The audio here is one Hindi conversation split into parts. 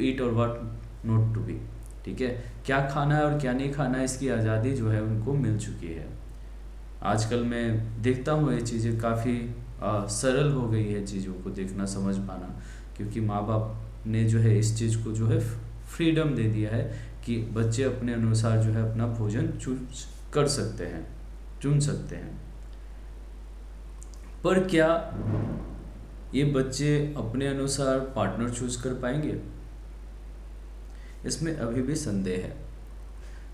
ईट और व्हाट नॉट टू बी, ठीक है, क्या खाना है और क्या नहीं खाना है, इसकी आज़ादी जो है उनको मिल चुकी है। आजकल मैं देखता हूँ ये चीज़ें काफ़ी सरल हो गई है चीज़ों को देखना समझ पाना, क्योंकि माँ बाप ने जो है इस चीज़ को जो है फ्रीडम दे दिया है कि बच्चे अपने अनुसार जो है अपना भोजन चूज कर सकते हैं, चुन सकते हैं। पर क्या ये बच्चे अपने अनुसार पार्टनर चूज कर पाएंगे? इसमें अभी भी संदेह है।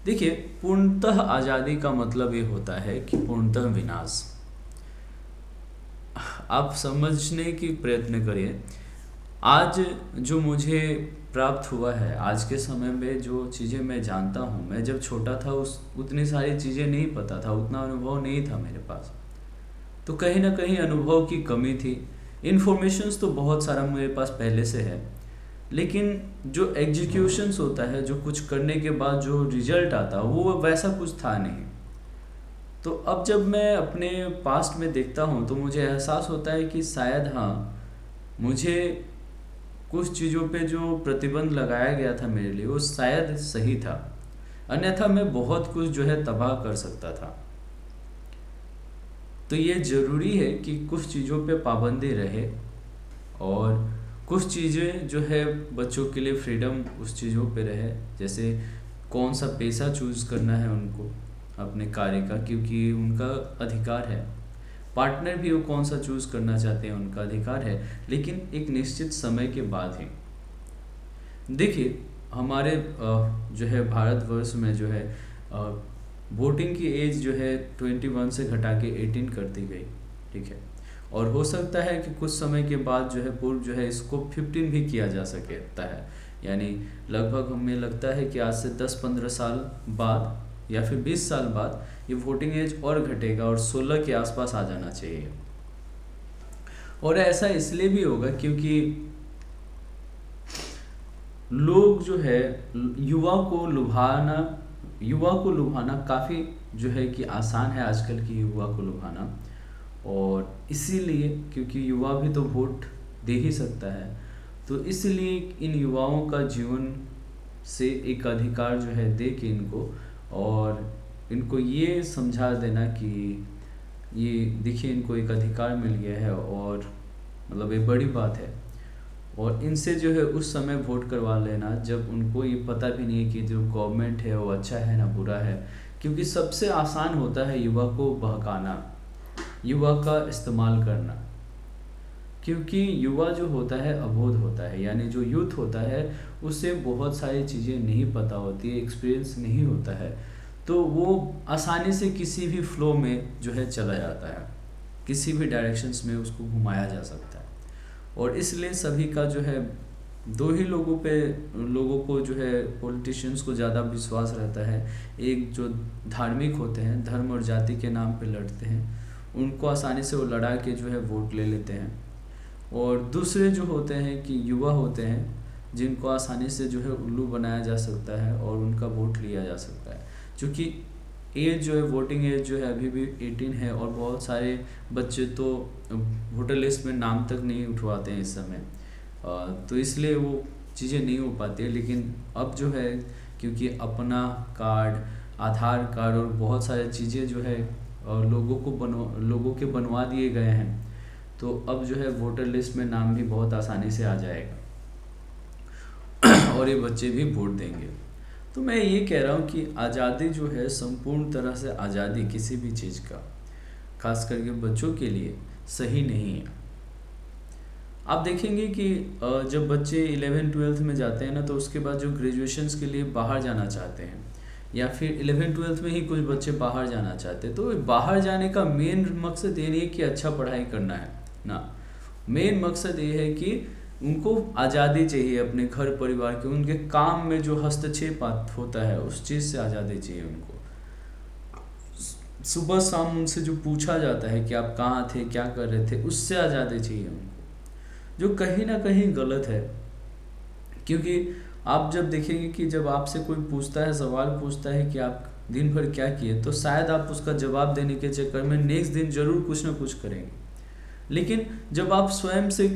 देखिए, पूर्णतः आज़ादी का मतलब ये होता है कि पूर्णतः विनाश। आप समझने की प्रयत्न करिए, आज जो मुझे प्राप्त हुआ है, आज के समय में जो चीज़ें मैं जानता हूँ, मैं जब छोटा था उतनी सारी चीज़ें नहीं पता था, उतना अनुभव नहीं था मेरे पास, तो कहीं ना कहीं अनुभव की कमी थी। इन्फॉर्मेशंस तो बहुत सारा मेरे पास पहले से है, लेकिन जो एग्जीक्यूशंस होता है, जो कुछ करने के बाद जो रिजल्ट आता वो वैसा कुछ था नहीं। तो अब जब मैं अपने पास्ट में देखता हूँ तो मुझे एहसास होता है कि शायद हाँ, मुझे कुछ चीज़ों पे जो प्रतिबंध लगाया गया था मेरे लिए वो शायद सही था, अन्यथा मैं बहुत कुछ जो है तबाह कर सकता था। तो ये ज़रूरी है कि कुछ चीज़ों पे पाबंदी रहे और कुछ चीज़ें जो है बच्चों के लिए फ्रीडम उस चीज़ों पे रहे, जैसे कौन सा पेशा चूज़ करना है उनको अपने कार्य का, क्योंकि उनका अधिकार है। पार्टनर भी वो कौन सा चूज़ करना चाहते हैं उनका अधिकार है, लेकिन एक निश्चित समय के बाद ही। देखिए, हमारे जो है भारतवर्ष में जो है वोटिंग की एज जो है 21 से घटा के 18 कर दी गई, ठीक है, और हो सकता है कि कुछ समय के बाद जो है पूर्व जो है इसको 15 भी किया जा सकता है, यानी लगभग हमें लगता है कि आज से 10-15 साल बाद या फिर 20 साल बाद ये वोटिंग एज और घटेगा और 16 के आसपास आ जाना चाहिए। और ऐसा इसलिए भी होगा क्योंकि लोग जो है युवा को लुभाना काफ़ी जो है कि आसान है आजकल की युवा को लुभाना, और इसीलिए क्योंकि युवा भी तो वोट दे ही सकता है, तो इसलिए इन युवाओं का जीवन से एक अधिकार जो है दे के इनको, और इनको ये समझा देना कि ये देखिए इनको एक अधिकार मिल गया है और मतलब ये बड़ी बात है, और इनसे जो है उस समय वोट करवा लेना जब उनको ये पता भी नहीं है कि जो गवर्नमेंट है वो अच्छा है ना बुरा है, क्योंकि सबसे आसान होता है युवा को बहकाना, युवा का इस्तेमाल करना, क्योंकि युवा जो होता है अबोध होता है, यानी जो यूथ होता है उसे बहुत सारी चीज़ें नहीं पता होती है, एक्सपीरियंस नहीं होता है, तो वो आसानी से किसी भी फ्लो में जो है चला जाता है, किसी भी डायरेक्शंस में उसको घुमाया जा सकता है। और इसलिए सभी का जो है दो ही लोगों को जो है पॉलिटिशियंस को ज़्यादा विश्वास रहता है, एक जो धार्मिक होते हैं, धर्म और जाति के नाम पे लड़ते हैं, उनको आसानी से वो लड़ा के जो है वोट ले लेते हैं, और दूसरे जो होते हैं कि युवा होते हैं जिनको आसानी से जो है उल्लू बनाया जा सकता है और उनका वोट लिया जा सकता है, क्योंकि एज जो है वोटिंग एज जो है अभी भी 18 है, और बहुत सारे बच्चे तो वोटर लिस्ट में नाम तक नहीं उठवाते हैं इस समय, तो इसलिए वो चीज़ें नहीं हो पाती है। लेकिन अब जो है क्योंकि अपना कार्ड, आधार कार्ड और बहुत सारी चीज़ें जो है लोगों के बनवा दिए गए हैं, तो अब जो है वोटर लिस्ट में नाम भी बहुत आसानी से आ जाएगा और ये बच्चे भी वोट देंगे। तो मैं ये कह रहा हूँ कि आज़ादी जो है संपूर्ण तरह से आज़ादी किसी भी चीज़ का, खास करके बच्चों के लिए सही नहीं है। आप देखेंगे कि जब बच्चे 11-12 में जाते हैं ना, तो उसके बाद जो ग्रेजुएशंस के लिए बाहर जाना चाहते हैं, या फिर 11-12 में ही कुछ बच्चे बाहर जाना चाहते हैं, तो बाहर जाने का मेन मकसद ये नहीं है कि अच्छा पढ़ाई करना है ना, मेन मकसद ये है कि उनको आज़ादी चाहिए अपने घर परिवार के, उनके काम में जो हस्तक्षेप होता है उस चीज़ से आज़ादी चाहिए उनको। सुबह शाम उनसे जो पूछा जाता है कि आप कहाँ थे, क्या कर रहे थे, उससे आज़ादी चाहिए उनको, जो कहीं ना कहीं गलत है। क्योंकि आप जब देखेंगे कि जब आपसे कोई पूछता है, सवाल पूछता है कि आप दिन भर क्या किए, तो शायद आप उसका जवाब देने के चक्कर में नेक्स्ट दिन जरूर कुछ ना कुछ करेंगे, लेकिन जब आप स्वयं से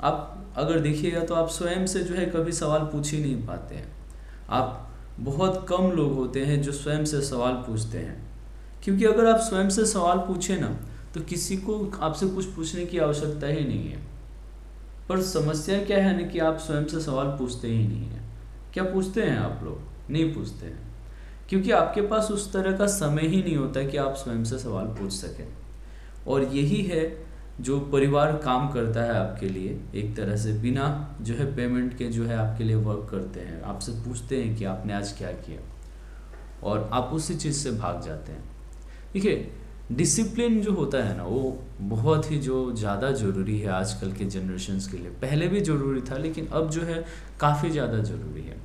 आप अगर देखिएगा तो आप स्वयं से जो है कभी सवाल पूछ ही नहीं पाते हैं। आप बहुत कम लोग होते हैं जो स्वयं से सवाल पूछते हैं, क्योंकि अगर आप स्वयं से सवाल पूछे ना तो किसी को आपसे कुछ पूछने की आवश्यकता ही नहीं है। पर समस्या क्या है ना कि आप स्वयं से सवाल पूछते ही नहीं हैं। क्या पूछते हैं आप लोग? नहीं पूछते हैं, क्योंकि आपके पास उस तरह का समय ही नहीं होता कि आप स्वयं से सवाल पूछ सकें। और यही है जो परिवार काम करता है आपके लिए, एक तरह से बिना जो है पेमेंट के जो है आपके लिए वर्क करते हैं, आपसे पूछते हैं कि आपने आज क्या किया, और आप उसी चीज़ से भाग जाते हैं। देखिए, डिसिप्लिन जो होता है ना वो बहुत ही जो ज़्यादा ज़रूरी है आजकल के जनरेशन्स के लिए। पहले भी ज़रूरी था, लेकिन अब जो है काफ़ी ज़्यादा ज़रूरी है,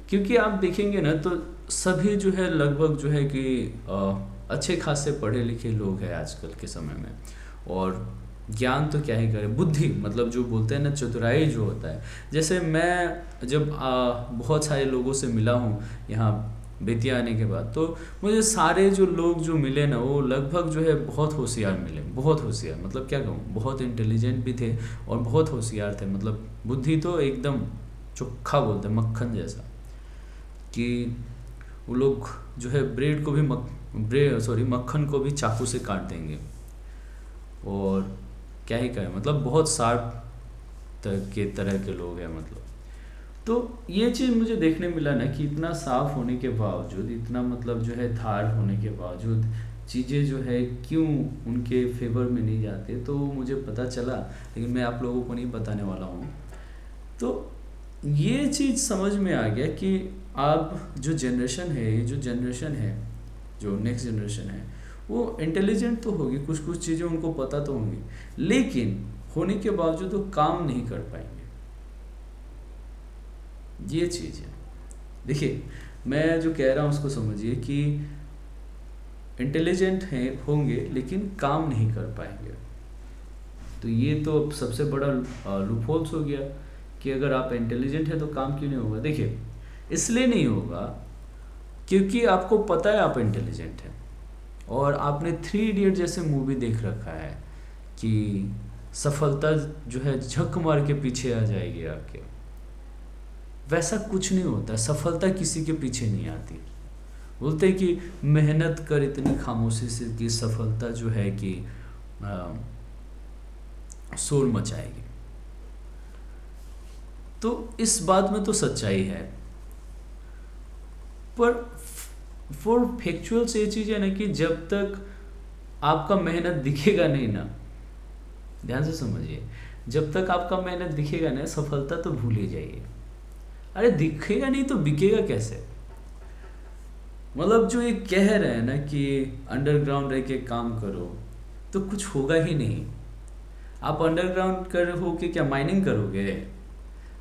क्योंकि आप देखेंगे ना तो सभी जो है लगभग जो है कि अच्छे खासे पढ़े लिखे लोग हैं आजकल के समय में, और ज्ञान तो क्या ही करें, बुद्धि मतलब जो बोलते हैं ना चतुराई जो होता है। जैसे मैं जब बहुत सारे लोगों से मिला हूँ यहाँ बेतिया आने के बाद, तो मुझे सारे जो लोग जो मिले ना वो लगभग जो है बहुत होशियार मिले, बहुत होशियार, मतलब क्या कहूँ, बहुत इंटेलिजेंट भी थे और बहुत होशियार थे। मतलब बुद्धि तो एकदम चोखा बोलते हैं, मक्खन जैसा, कि वो लोग जो है ब्रेड को भी मक्खन को भी चाकू से काट देंगे, और क्या ही कहें, मतलब बहुत शार्प के तरह के लोग हैं मतलब। तो ये चीज़ मुझे देखने मिला ना कि इतना साफ होने के बावजूद, इतना मतलब जो है धार होने के बावजूद चीज़ें जो है क्यों उनके फेवर में नहीं जाती, तो मुझे पता चला, लेकिन मैं आप लोगों को नहीं बताने वाला हूँ। तो ये चीज़ समझ में आ गया कि अब जो जनरेशन है, ये जो जनरेशन है, जो नेक्स्ट जनरेशन है, वो इंटेलिजेंट तो होगी, कुछ कुछ चीज़ें उनको पता तो होंगी, लेकिन होने के बावजूद वो काम नहीं कर पाएंगे। ये चीज़ है। देखिए, मैं जो कह रहा हूँ उसको समझिए कि इंटेलिजेंट हैं होंगे लेकिन काम नहीं कर पाएंगे। तो ये तो सबसे बड़ा लूपहोल्स हो गया कि अगर आप इंटेलिजेंट हैं तो काम क्यों नहीं होगा। देखिए, इसलिए नहीं होगा क्योंकि आपको पता है आप इंटेलिजेंट हैं, और आपने 3 इडियट जैसे मूवी देख रखा है कि सफलता जो है झक मार के पीछे आ जाएगी आपके। वैसा कुछ नहीं होता, सफलता किसी के पीछे नहीं आती। बोलते हैं कि मेहनत कर इतनी खामोशी से कि सफलता जो है कि शोर मचाएगी। तो इस बात में तो सच्चाई है, पर फॉर फैक्चुअल्स ये चीज़ है ना कि जब तक आपका मेहनत दिखेगा नहीं ना, ध्यान से समझिए, जब तक आपका मेहनत दिखेगा ना, सफलता तो भूल ही जाइए। अरे दिखेगा नहीं तो बिकेगा कैसे? मतलब जो ये कह रहे हैं ना कि अंडरग्राउंड रह के काम करो, तो कुछ होगा ही नहीं। आप अंडरग्राउंड कर हो के क्या माइनिंग करोगे?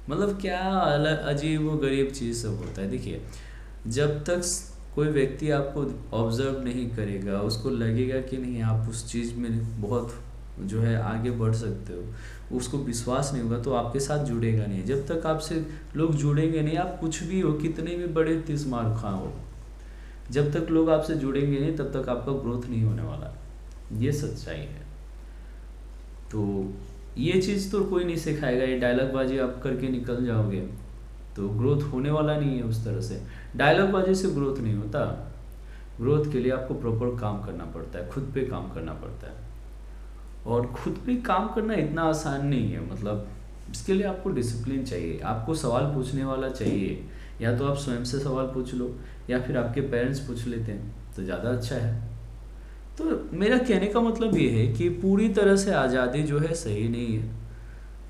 मतलब क्या अजीब व गरीब चीज़ सब होता है। देखिए, जब तक कोई व्यक्ति आपको ऑब्जर्व नहीं करेगा, उसको लगेगा कि नहीं आप उस चीज़ में बहुत जो है आगे बढ़ सकते हो, उसको विश्वास नहीं होगा तो आपके साथ जुड़ेगा नहीं। जब तक आपसे लोग जुड़ेंगे नहीं, आप कुछ भी हो, कितने भी बड़े तीस मार खा हो, जब तक लोग आपसे जुड़ेंगे नहीं तब तक आपका ग्रोथ नहीं होने वाला। ये सच्चाई है। तो ये चीज़ तो कोई नहीं सिखाएगा, ये डायलॉग बाजी आप करके निकल जाओगे तो ग्रोथ होने वाला नहीं है। उस तरह से डायलॉग बाजी से ग्रोथ नहीं होता। ग्रोथ के लिए आपको प्रॉपर काम करना पड़ता है, खुद पे काम करना पड़ता है, और खुद पे काम करना इतना आसान नहीं है। मतलब इसके लिए आपको डिसिप्लिन चाहिए, आपको सवाल पूछने वाला चाहिए। या तो आप स्वयं से सवाल पूछ लो, या फिर आपके पेरेंट्स पूछ लेते हैं तो ज़्यादा अच्छा है। तो मेरा कहने का मतलब ये है कि पूरी तरह से आज़ादी जो है सही नहीं है,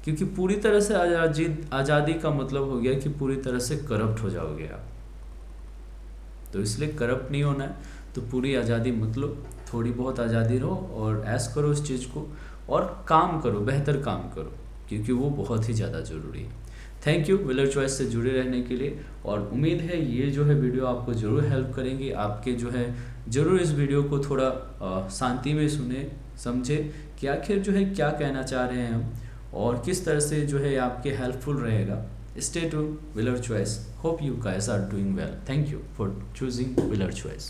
क्योंकि पूरी तरह से आज़ादी का मतलब हो गया कि पूरी तरह से करप्ट हो जाओगे आप। तो इसलिए करप्ट नहीं होना है, तो पूरी आज़ादी मत लो, थोड़ी बहुत आज़ादी रहो और ऐश करो इस चीज़ को, और काम करो, बेहतर काम करो, क्योंकि वो बहुत ही ज़्यादा ज़रूरी है। थैंक यू व्हीलर चॉइस से जुड़े रहने के लिए, और उम्मीद है ये जो है वीडियो आपको ज़रूर हेल्प करेंगी। आपके जो है ज़रूर इस वीडियो को थोड़ा शांति में सुने, समझे कि आखिर जो है क्या कहना चाह रहे हैं हम, और किस तरह से जो है आपके हेल्पफुल रहेगा। Stay tuned, Wheeler Choice. Hope you guys are doing well. Thank you for choosing Wheeler Choice.